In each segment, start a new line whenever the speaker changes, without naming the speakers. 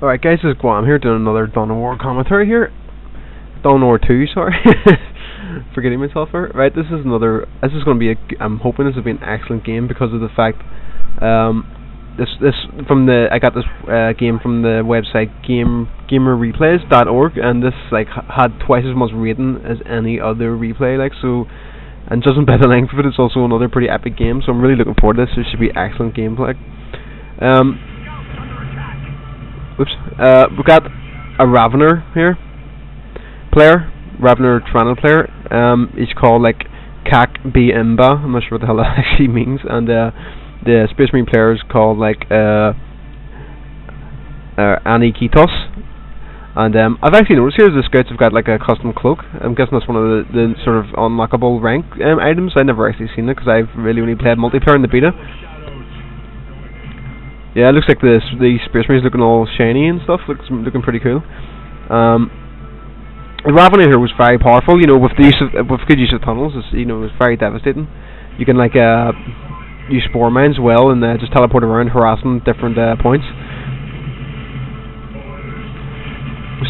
Alright guys, this is Guam here doing another DoW commentary here. DoW2, sorry. Forgetting myself here. Right, this is going to be I'm hoping this will be an excellent game because of the fact, I got this game from the website gamerreplays.org, and this had twice as much rating as any other replay, so, and judging by the length of it, it's also another pretty epic game, so I'm really looking forward to this. It should be excellent gameplay. We've got a Ravener here, Ravener Tyranid player. He's called kakbeimba. I'm not sure what the hell that actually means. And the Space Marine player is called Aniketos00. And I've actually noticed here the scouts have got a custom cloak. I'm guessing that's one of the sort of unlockable rank items. I've never actually seen it because I've really only played multiplayer in the beta. Yeah, it looks like the Space Marines looking all shiny and stuff. Looking pretty cool. The Ravener here was very powerful. With good use of tunnels, it's very devastating. You can use spore mines well and just teleport around, harassing different points.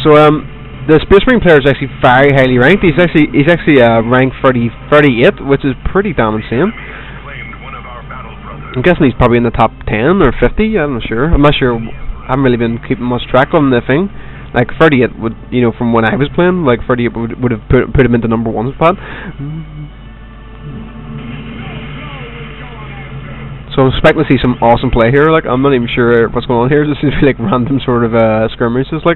So the Space Marine player is actually very highly ranked. He's actually rank 38, which is pretty damn insane. I'm guessing he's probably in the top 10 or 50. I'm not sure. I haven't really been keeping much track on the thing. 38 would, from when I was playing, 38 would have put him into number 1 spot. So I'm expecting to see some awesome play here. I'm not even sure what's going on here. This seems to be random sort of skirmishes.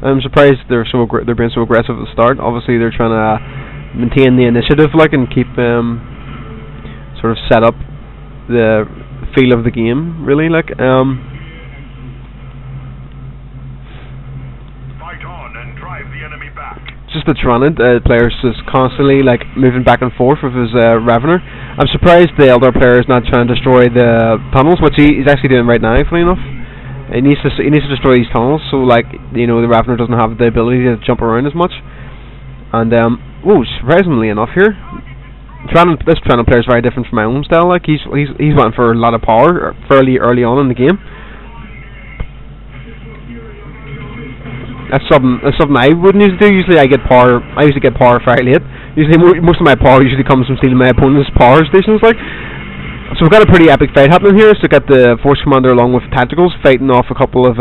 I'm surprised they're being so aggressive at the start. Obviously they're trying to maintain the initiative, and keep sort of set up the feel of the game, really.
Fight on and drive the enemy back.
Just the Tyranid player's just constantly moving back and forth with his Ravener. I'm surprised the Elder player is not trying to destroy the tunnels, which he's actually doing right now, funny enough. He needs to destroy these tunnels, so the Ravener doesn't have the ability to jump around as much. And surprisingly enough here, this Tyranid player is very different from my own style. He's went for a lot of power fairly early on in the game. That's something I wouldn't usually do. Usually I usually get power very late. Usually most of my power usually comes from stealing my opponent's power stations. So we've got a pretty epic fight happening here. So we've got the Force Commander along with Tacticals fighting off a couple of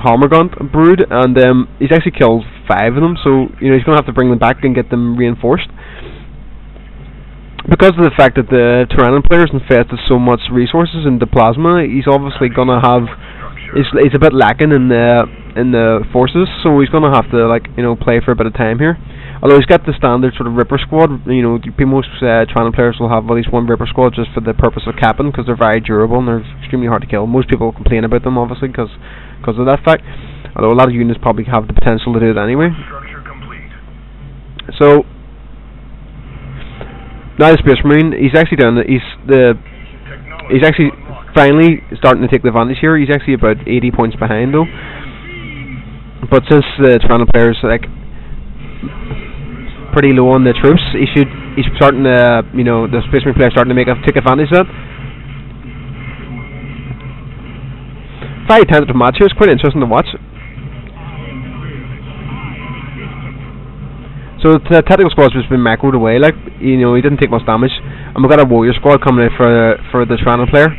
Hammergunt brood, and he's actually killed 5 of them. So he's going to have to bring them back and get them reinforced. Because of the fact that the Tyranid players invested so much resources into plasma, he's obviously going to have. He's a bit lacking in the forces, so he's going to have to play for a bit of time here. Although he's got the standard sort of Ripper squad. Most Tyranid players will have at least one Ripper squad just for the purpose of capping, because they're very durable and they're extremely hard to kill. Most people complain about them, obviously, because of that fact. Although a lot of units probably have the potential to do it anyway. So now the Space Marine, he's actually finally starting to take the advantage here. He's actually about 80 points behind though. But since the Tyranid player is pretty low on the troops, he's starting to, the Space Marine player starting to take advantage of that. Very tentative match here. It's quite interesting to watch. So the tactical squad's just been macroed away. He didn't take much damage, and we've got a warrior squad coming out for the Tyranid player.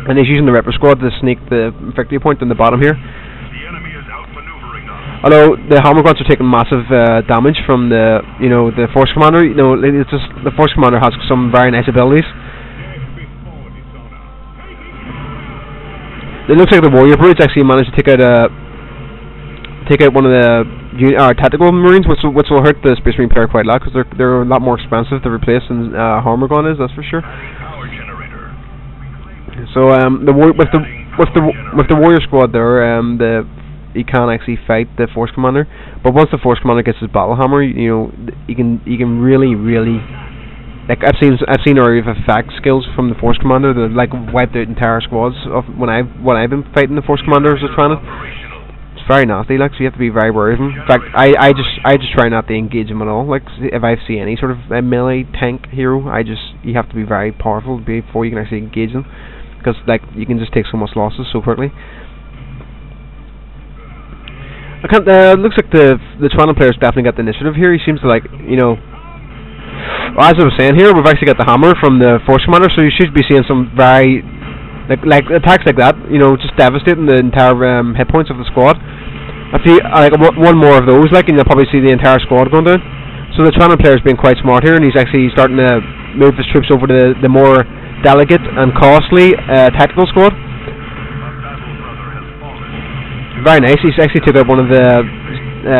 And he's using the Ripper squad to sneak the victory point in the bottom here. Although the Hammerguns are taking massive damage from the Force Commander. It's just the Force Commander has some very nice abilities. It looks like the warrior brutes actually managed to take out one of the tactical marines, which will hurt the Space Marine player quite a lot, because they're a lot more expensive to replace than Hammergun is. That's for sure. So with the warrior squad there, he can actually fight the Force Commander. But once the Force Commander gets his battle hammer, he can really I've seen area of effect skills from the Force Commander that wiped out entire squads of when I've been fighting the Force Commander as a Tyranid. It's very nasty, so you have to be very wary of him. In fact, I just try not to engage him at all. If I see any sort of melee tank hero, you have to be very powerful before you can actually engage them. because like you can just take so much losses so quickly. I can't. Looks like the Tyranid player's definitely got the initiative here. He seems to like, you know. Well, as I was saying here, we've actually got the hammer from the force commander, so you should be seeing some very like attacks like that. You know, just devastating the entire hit points of the squad. If you like one more of those, like, and you'll probably see the entire squad going down. So the Tyranid player's been quite smart here, and he's actually starting to move his troops over to the more delicate and costly tactical squad. Very nice. He's actually took out one of the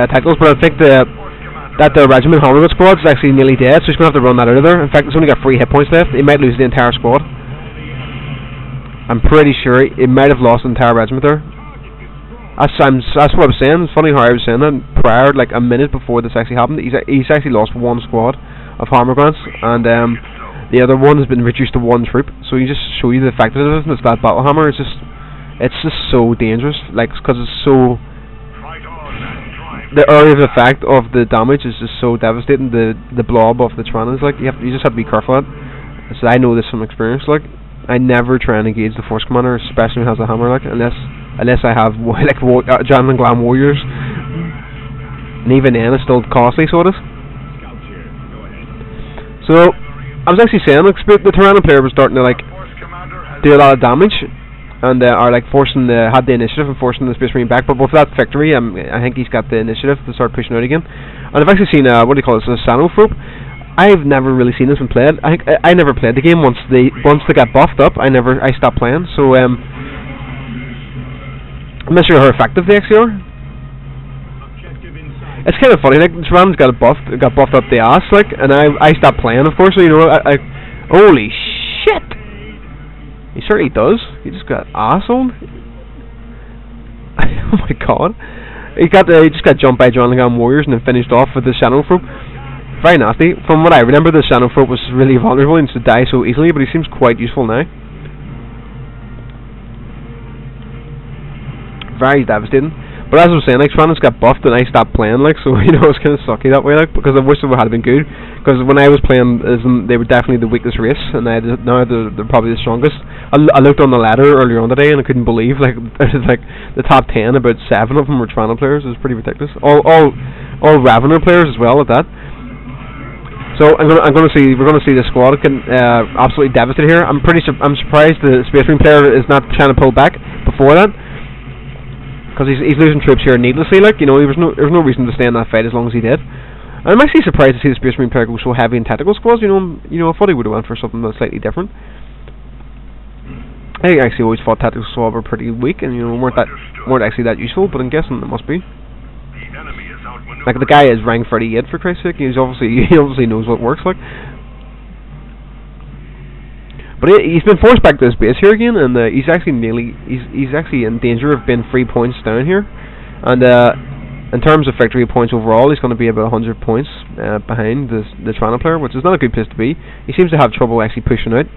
tacticals, but I think that the regiment Hammergut squad is actually nearly dead, so he's going to have to run that out of there. In fact, it's only got 3 hit points left. He might lose the entire squad. I'm pretty sure he might have lost the entire regiment there. That's what I was saying. It's funny how I was saying that prior, like a minute before this actually happened. He's actually lost 1 squad of Hammerguts, and the other one has been reduced to 1 troop. So you just show you the effectiveness of that battle hammer. It's just so dangerous, like, because it's so. The area of effect of the damage is just so devastating. The blob of the Tyranids, like, you just have to be careful at. So I know this from experience. Like, I never try and engage the force commander, especially when he has a hammer, like, unless I have like John and Glam warriors, and even then it's still costly, so it is. So I was actually saying, like, the Tyranid player was starting to like do a lot of damage, and are like had the initiative and forcing the Space Marine back. But with that victory, I think he's got the initiative to start pushing out again. And I've actually seen what do you call it, a Xenophobe. I've never really seen this one played. I never played the game once they got buffed up. I stopped playing. So I'm not sure how effective they actually are. It's kind of funny. Like, Tyranid's got buffed up the ass, like, and I stopped playing, of course. So, you know, holy shit! He certainly does. He just got assholed. Oh my god! He just got jumped by John and warriors and then finished off with the Xenophobe. Very nasty. From what I remember, the Xenophobe was really vulnerable and used to die so easily, but he seems quite useful now. Very devastating. But as I was saying, like, Tyranid's got buffed and I stopped playing, like, so, you know, it's kind of sucky that way, like, because I wish it had been good. Because when I was playing, they were definitely the weakest race, and now they're probably the strongest. I looked on the ladder earlier on today, and I couldn't believe, like, like the top 10, about 7 of them were Tyranid players. It was pretty ridiculous. All Ravener players as well at that. So we're gonna see the squad can absolutely devastate here. I'm surprised the Space Marine player is not trying to pull back before that. Because he's losing troops here needlessly, like, you know, there was no reason to stay in that fight as long as he did. And I'm actually surprised to see the Space Marine player go so heavy in tactical squads. You know, I thought he would have went for something that's slightly different. I actually always thought tactical squads were pretty weak and, you know, weren't actually that useful. But I'm guessing it must be. Like, the guy is rank 38 for Christ's sake. He obviously knows what works, like. But he's been forced back to his base here again, and he's actually in danger of being 3 points down here. And in terms of victory points overall, he's going to be about 100 points behind the Tyranid player, which is not a good place to be. He seems to have trouble actually pushing out.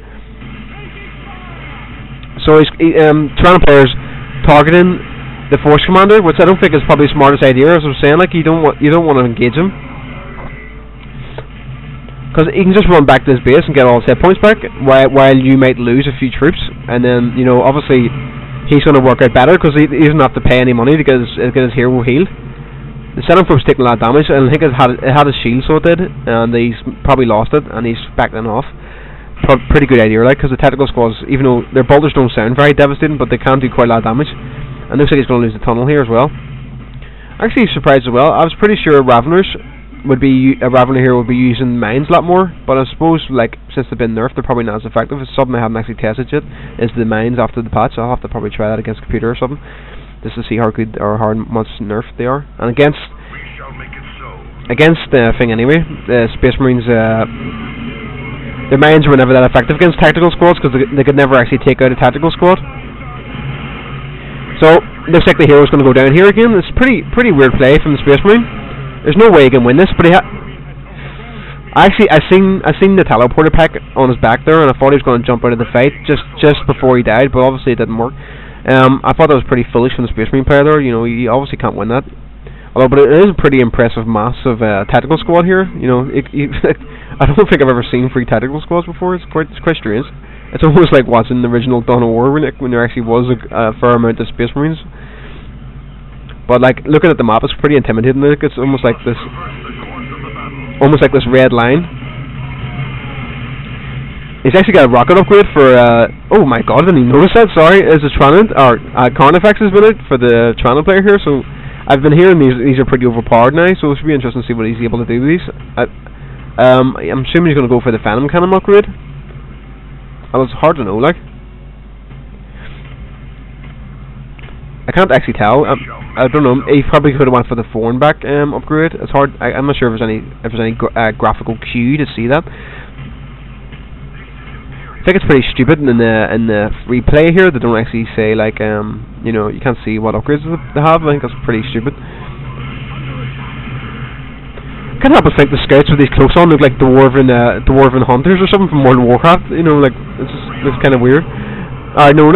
So Tyranid player's targeting the force commander, which I don't think is probably the smartest idea. As I was saying, like, you don't want to engage him. Because he can just run back to his base and get all his hit points back, while you might lose a few troops, and then, you know, obviously he's going to work out better because he doesn't have to pay any money to get his hero healed. The Xenophobe's taking a lot of damage, and I think it had his shield, so it did, and he's probably lost it, and he's backing off. Pretty good idea, like, because the tactical squads, even though their bolters don't sound very devastating, but they can do quite a lot of damage. And looks like he's going to lose the tunnel here as well. Actually surprised as well. I was pretty sure Ravener here would be using mines a lot more, but I suppose, like, since they've been nerfed, they're probably not as effective. It's something I haven't actually tested yet, is the mines after the patch. I'll have to probably try that against a computer or something, just to see how good or how much nerfed they are. And against the thing anyway, the Space Marines, their mines were never that effective against tactical squads because they could never actually take out a tactical squad. So looks like the hero's going to go down here again. It's pretty weird play from the Space Marine. There's no way he can win this, but I seen the teleporter pack on his back there, and I thought he was going to jump out of the fight just before he died, but obviously it didn't work. I thought that was pretty foolish from the Space Marine player there. You know, he obviously can't win that. But it is a pretty impressive mass of tactical squad here. You know, I don't think I've ever seen 3 tactical squads before. It's quite strange. It's almost like watching the original Dawn of War when there actually was a fair amount of Space Marines. But like looking at the map, it's pretty intimidating. Like, it's almost like this red line. He's actually got a rocket upgrade for. Oh my god, I didn't even notice that. Sorry, is a Tyranid or Carnifex has been out for the Tyranid player here. So I've been hearing these are pretty overpowered now. So it should be interesting to see what he's able to do with these. I'm assuming he's going to go for the Phantom Cannon upgrade. Well, it's hard to know, like. I can't actually tell. I don't know. He probably could have went for the Thornback upgrade. It's hard. I'm not sure if there's any graphical cue to see that. I think it's pretty stupid in the replay here. They don't actually say like you know, you can't see what upgrades they have. I think that's pretty stupid. I can't help but think the scouts with these cloaks on look like dwarven hunters or something from World of Warcraft. You know, like it's kind of weird. No.